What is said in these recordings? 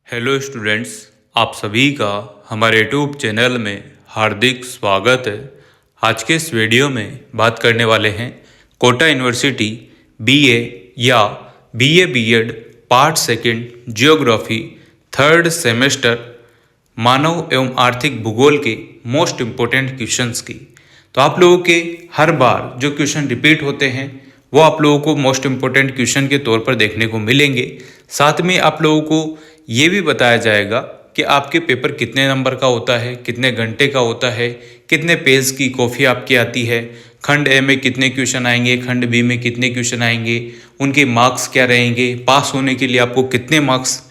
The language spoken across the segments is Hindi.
हेलो स्टूडेंट्स, आप सभी का हमारे यूट्यूब चैनल में हार्दिक स्वागत है। आज के इस वीडियो में बात करने वाले हैं कोटा यूनिवर्सिटी बीए या BA BEd part second geography third semester मानव एवं आर्थिक भूगोल के मोस्ट इम्पोर्टेंट क्वेश्चंस की। तो आप लोगों के हर बार जो क्वेश्चन रिपीट होते हैं वो आप लोगों को मोस्ट इम्पोर्टेंट क्वेश्चन के तौर पर देखने को मिलेंगे। साथ में आप लोगों को ये भी बताया जाएगा कि आपके पेपर कितने नंबर का होता है, कितने घंटे का होता है, कितने पेज की कॉपी आपकी आती है, खंड ए में कितने क्वेश्चन आएंगे, खंड बी में कितने क्वेश्चन आएंगे, उनके मार्क्स क्या रहेंगे, पास होने के लिए आपको कितने मार्क्स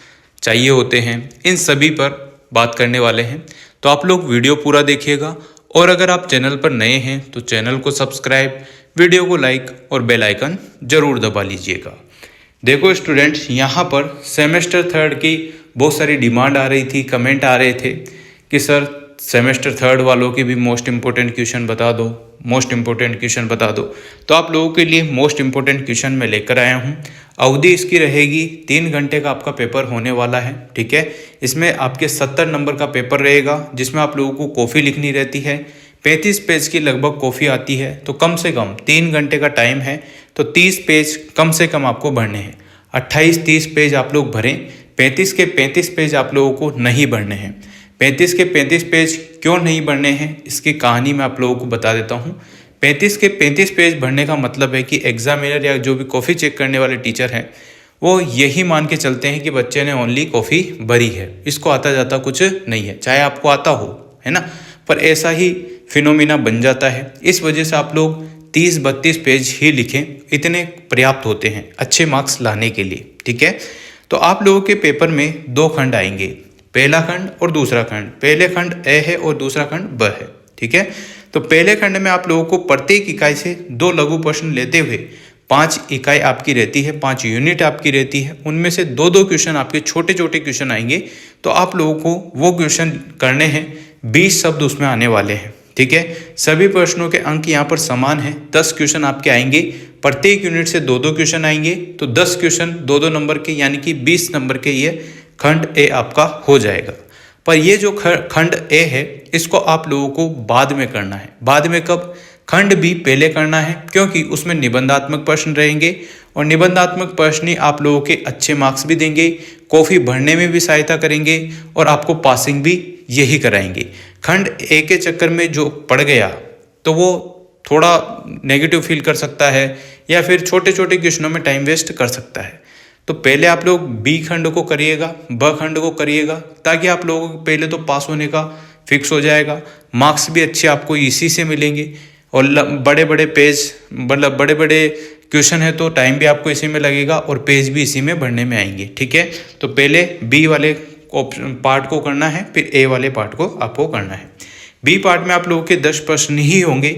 चाहिए होते हैं, इन सभी पर बात करने वाले हैं। तो आप लोग वीडियो पूरा देखिएगा और अगर आप चैनल पर नए हैं तो चैनल को सब्सक्राइब, वीडियो को लाइक और बेल आइकन जरूर दबा लीजिएगा। देखो स्टूडेंट्स, यहाँ पर सेमेस्टर थर्ड की बहुत सारी डिमांड आ रही थी, कमेंट आ रहे थे कि सर सेमेस्टर थर्ड वालों के भी मोस्ट इम्पोर्टेंट क्वेश्चन बता दो, मोस्ट इम्पोर्टेंट क्वेश्चन बता दो। तो आप लोगों के लिए मोस्ट इम्पोर्टेंट क्वेश्चन मैं लेकर आया हूँ। अवधि इसकी रहेगी 3 घंटे का आपका पेपर होने वाला है, ठीक है। इसमें आपके 70 नंबर का पेपर रहेगा जिसमें आप लोगों को कॉपी लिखनी रहती है। 35 पेज की लगभग कॉपी आती है, तो कम से कम 3 घंटे का टाइम है, तो 30 पेज कम से कम आपको भरने हैं। 28-30 पेज आप लोग भरें, 35 के 35 पेज आप लोगों को नहीं भरने हैं। 35 के 35 पेज क्यों नहीं भरने हैं, इसकी कहानी मैं आप लोगों को बता देता हूँ। 35 के 35 पेज भरने का मतलब है कि एग्जामिनर या जो भी कॉपी चेक करने वाले टीचर हैं वो यही मान के चलते हैं कि बच्चे ने ओनली कॉपी भरी है, इसको आता जाता कुछ नहीं है, चाहे आपको आता हो, है ना, पर ऐसा ही फिनोमिना बन जाता है। इस वजह से आप लोग 30-32 पेज ही लिखें, इतने पर्याप्त होते हैं अच्छे मार्क्स लाने के लिए, ठीक है। तो आप लोगों के पेपर में 2 खंड आएंगे, पहला खंड और दूसरा खंड। पहले खंड ए है और दूसरा खंड ब है, ठीक है। तो पहले खंड में आप लोगों को प्रत्येक इकाई से 2 लघु प्रश्न लेते हुए 5 इकाई आपकी रहती है, 5 यूनिट आपकी रहती है, उनमें से 2-2 क्वेश्चन आपके छोटे छोटे क्वेश्चन आएंगे। तो आप लोगों को वो क्वेश्चन करने हैं, 20 शब्द उसमें आने वाले हैं, ठीक है। सभी प्रश्नों के अंक यहाँ पर समान है, 10 क्वेश्चन आपके आएंगे, प्रत्येक यूनिट से 2-2 क्वेश्चन आएंगे, तो 10 क्वेश्चन 2-2 नंबर के, यानी कि 20 नंबर के ये खंड ए आपका हो जाएगा। पर ये जो खंड ए है इसको आप लोगों को बाद में करना है। बाद में कब? खंड बी पहले करना है, क्योंकि उसमें निबंधात्मक प्रश्न रहेंगे और निबंधात्मक प्रश्न ही आप लोगों के अच्छे मार्क्स भी देंगे, कॉफी भरने में भी सहायता करेंगे और आपको पासिंग भी यही कराएंगे। खंड ए के चक्कर में जो पड़ गया तो वो थोड़ा नेगेटिव फील कर सकता है या फिर छोटे छोटे क्वेश्चनों में टाइम वेस्ट कर सकता है। तो पहले आप लोग बी खंड को करिएगा, ब खंड को करिएगा, ताकि आप लोगों को पहले तो पास होने का फिक्स हो जाएगा, मार्क्स भी अच्छे आपको इसी से मिलेंगे और बड़े बड़े पेज, मतलब बड़े बड़े क्वेश्चन है तो टाइम भी आपको इसी में लगेगा और पेज भी इसी में भरने में आएंगे, ठीक है। तो पहले बी वाले पार्ट को करना है, फिर ए वाले पार्ट को आपको करना है। बी पार्ट में आप लोगों के 10 प्रश्न ही होंगे,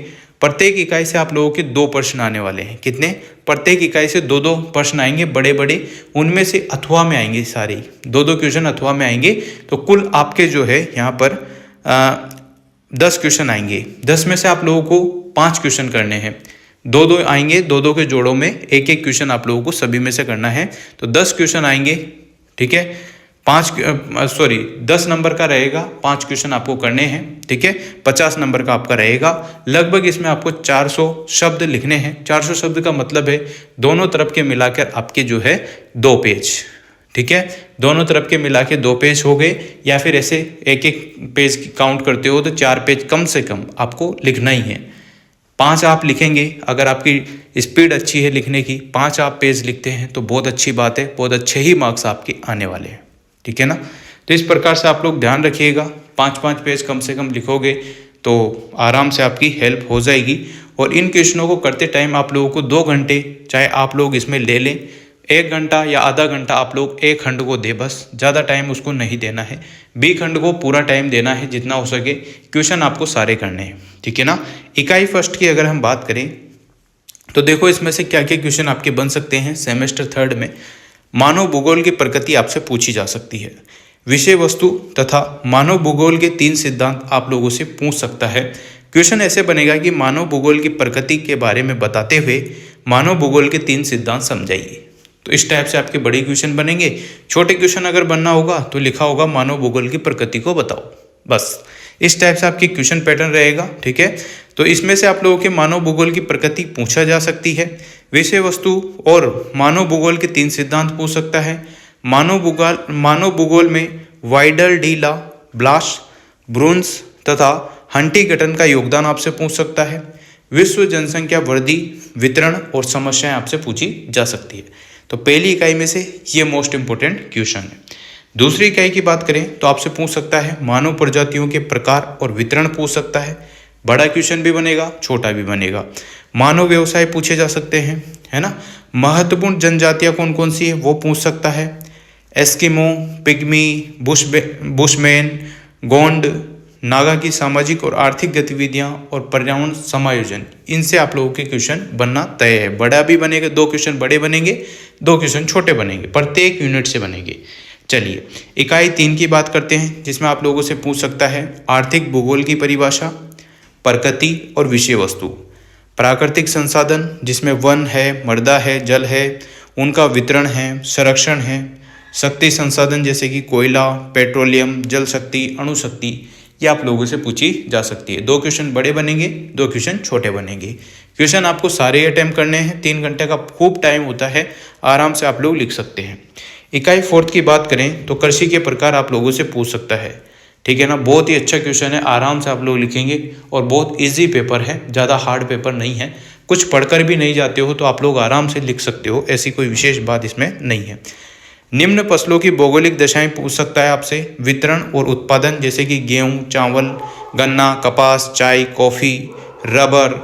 प्रत्येक इकाई से आप लोगों के 2 प्रश्न आने वाले हैं। कितने? प्रत्येक इकाई से 2-2 प्रश्न आएंगे बड़े बड़े, उनमें से अथवा में आएंगे, सारे 2-2 क्वेश्चन अथवा में आएंगे। तो कुल आपके जो है यहाँ पर 10 क्वेश्चन आएंगे, 10 में से आप लोगों को 5 क्वेश्चन करने हैं, 2-2 आएंगे, 2-2 के जोड़ों में एक क्वेश्चन आप लोगों को सभी में से करना है। तो 10 क्वेश्चन आएंगे, ठीक है। 10 नंबर का रहेगा, 5 क्वेश्चन आपको करने हैं, ठीक है। 50 नंबर का आपका रहेगा। लगभग इसमें आपको 400 शब्द लिखने हैं। 400 शब्द का मतलब है दोनों तरफ के मिलाकर आपके जो है 2 पेज, ठीक है। दोनों तरफ के मिला के 2 पेज हो गए, या फिर ऐसे एक पेज की काउंट करते हो तो 4 पेज कम से कम आपको लिखना ही है। 5 आप लिखेंगे, अगर आपकी स्पीड अच्छी है लिखने की, 5 आप पेज लिखते हैं तो बहुत अच्छी बात है, बहुत अच्छे ही मार्क्स आपके आने वाले हैं, ठीक है ना। तो इस प्रकार से आप लोग ध्यान रखिएगा, 5-5 पेज कम से कम लिखोगे तो आराम से आपकी हेल्प हो जाएगी। और इन क्वेश्चनों को करते टाइम आप लोगों को 2 घंटे चाहे आप लोग इसमें ले लें, 1 घंटा या आधा घंटा आप लोग एक खंड को दे, बस ज़्यादा टाइम उसको नहीं देना है। बी खंड को पूरा टाइम देना है, जितना हो सके क्वेश्चन आपको सारे करने हैं, ठीक है ना। इकाई फर्स्ट की अगर हम बात करें तो देखो इसमें से क्या क्या क्वेश्चन आपके बन सकते हैं। सेमेस्टर थर्ड में मानव भूगोल की प्रकृति आपसे पूछी जा सकती है। विषय वस्तु तथा मानव भूगोल के 3 सिद्धांत आप लोगों से पूछ सकता है। क्वेश्चन ऐसे बनेगा कि मानव भूगोल की प्रकृति के बारे में बताते हुए मानव भूगोल के 3 सिद्धांत समझाइए। तो इस टाइप से आपके बड़े क्वेश्चन बनेंगे। छोटे क्वेश्चन अगर बनना होगा तो लिखा होगा मानव भूगोल की प्रकृति को बताओ, बस इस टाइप से आपकी क्वेश्चन पैटर्न रहेगा। ठीक है, तो इसमें से आप लोगों के मानव भूगोल की प्रकृति पूछा जा सकती है, विषय वस्तु और मानव भूगोल के 3 सिद्धांत पूछ सकता है। मानव भूगोल में वाइडल डी ला, ब्लाश, ब्रुन्स तथा हंटिंगटन का योगदान आपसे पूछ सकता है। विश्व जनसंख्या वृद्धि, वितरण और समस्याएं आपसे पूछी जा सकती है। तो पहली इकाई में से ये मोस्ट इंपोर्टेंट क्वेश्चन है। दूसरी इकाई की बात करें तो आपसे पूछ सकता है मानव प्रजातियों के प्रकार और वितरण पूछ सकता है। बड़ा क्वेश्चन भी बनेगा, छोटा भी बनेगा। मानव व्यवसाय पूछे जा सकते हैं, है ना। महत्वपूर्ण जनजातियां कौन कौन सी है वो पूछ सकता है। Eskimo, pygmy, bushman, Gond, Naga की सामाजिक और आर्थिक गतिविधियां और पर्यावरण समायोजन, इनसे आप लोगों के क्वेश्चन बनना तय है। बड़ा भी बनेगा, 2 क्वेश्चन बड़े बनेंगे, 2 क्वेश्चन छोटे बनेंगे, प्रत्येक यूनिट से बनेंगे। चलिए इकाई 3 की बात करते हैं, जिसमें आप लोगों से पूछ सकता है आर्थिक भूगोल की परिभाषा, प्रकृति और विषय वस्तु। प्राकृतिक संसाधन, जिसमें वन है, मृदा है, जल है, उनका वितरण है, संरक्षण है। शक्ति संसाधन जैसे कि कोयला, पेट्रोलियम, जल शक्ति, अणु शक्ति, ये आप लोगों से पूछी जा सकती है। 2 क्वेश्चन बड़े बनेंगे, 2 क्वेश्चन छोटे बनेंगे। क्वेश्चन आपको सारे अटेम्प्ट करने हैं, 3 घंटे का खूब टाइम होता है, आराम से आप लोग लिख सकते हैं। इकाई 4 की बात करें तो कृषि के प्रकार आप लोगों से पूछ सकता है। ठीक है ना, बहुत ही अच्छा क्वेश्चन है, आराम से आप लोग लिखेंगे और बहुत ईजी पेपर है, ज़्यादा हार्ड पेपर नहीं है। कुछ पढ़कर भी नहीं जाते हो तो आप लोग आराम से लिख सकते हो, ऐसी कोई विशेष बात इसमें नहीं है। निम्न फसलों की भौगोलिक दशाएं पूछ सकता है आपसे। वितरण और उत्पादन जैसे कि गेहूं, चावल, गन्ना, कपास, चाय, कॉफ़ी, रबर।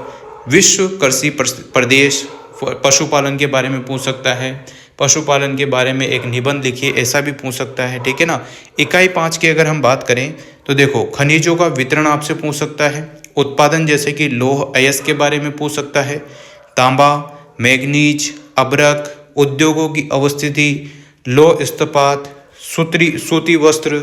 विश्व कृषि प्रदेश, पशुपालन के बारे में पूछ सकता है। पशुपालन के बारे में एक निबंध लिखिए, ऐसा भी पूछ सकता है। ठीक है ना। इकाई 5 की अगर हम बात करें तो देखो खनिजों का वितरण आपसे पूछ सकता है। उत्पादन जैसे कि लौह अयस्क के बारे में पूछ सकता है। तांबा, मैग्नीज, अभ्रक, उद्योगों की अवस्थिति, लौह इस्पात, सूती वस्त्र,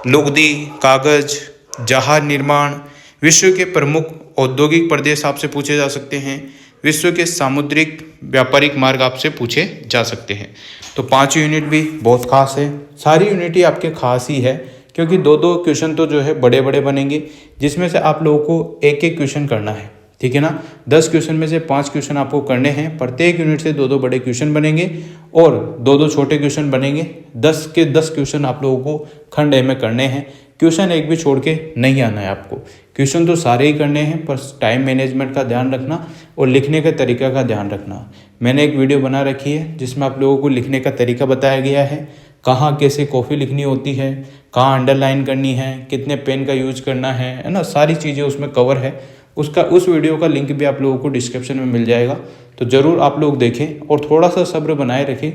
लुगदी, कागज, जहाज निर्माण। विश्व के प्रमुख औद्योगिक प्रदेश आपसे पूछे जा सकते हैं। विश्व के सामुद्रिक व्यापारिक मार्ग आपसे पूछे जा सकते हैं। तो 5 यूनिट भी बहुत खास है, सारी यूनिट ही आपके खास ही है, क्योंकि 2-2 क्वेश्चन तो जो है बड़े बड़े बनेंगे, जिसमें से आप लोगों को एक एक क्वेश्चन करना है। ठीक है ना, 10 क्वेश्चन में से 5 क्वेश्चन आपको करने हैं। प्रत्येक यूनिट से 2-2 बड़े क्वेश्चन बनेंगे और 2-2 छोटे क्वेश्चन बनेंगे। 10 के 10 क्वेश्चन आप लोगों को खंड ए में करने हैं। क्वेश्चन एक भी छोड़ के नहीं आना है आपको, क्वेश्चन तो सारे ही करने हैं, पर टाइम मैनेजमेंट का ध्यान रखना और लिखने के तरीका का ध्यान रखना। मैंने एक वीडियो बना रखी है जिसमें आप लोगों को लिखने का तरीका बताया गया है, कहाँ कैसे कॉफ़ी लिखनी होती है, कहाँ अंडरलाइन करनी है, कितने पेन का यूज करना है ना, सारी चीज़ें उसमें कवर है। उस वीडियो का लिंक भी आप लोगों को डिस्क्रिप्शन में मिल जाएगा, तो ज़रूर आप लोग देखें और थोड़ा सा सब्र बनाए रखें।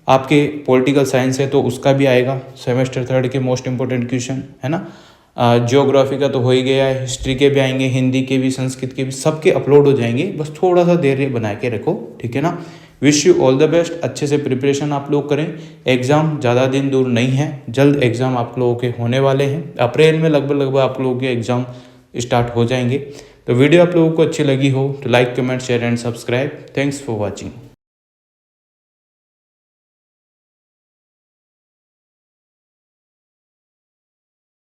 आपके पॉलिटिकल साइंस है तो उसका भी आएगा, सेमेस्टर 3 के मोस्ट इंपॉर्टेंट क्वेश्चन, है ना। ज्योग्राफी का तो हो ही गया है, हिस्ट्री के भी आएंगे, हिंदी के भी, संस्कृत के भी, सबके अपलोड हो जाएंगे। बस थोड़ा सा देर बना के रखो, ठीक है ना। Wish you all the best, अच्छे से प्रिपरेशन आप लोग करें। एग्ज़ाम ज़्यादा दिन दूर नहीं है, जल्द एग्ज़ाम आप लोगों के होने वाले हैं। अप्रैल में लगभग आप लोगों के एग्ज़ाम स्टार्ट हो जाएंगे। तो वीडियो आप लोगों को अच्छी लगी हो तो like, comment, share and subscribe. Thanks for watching.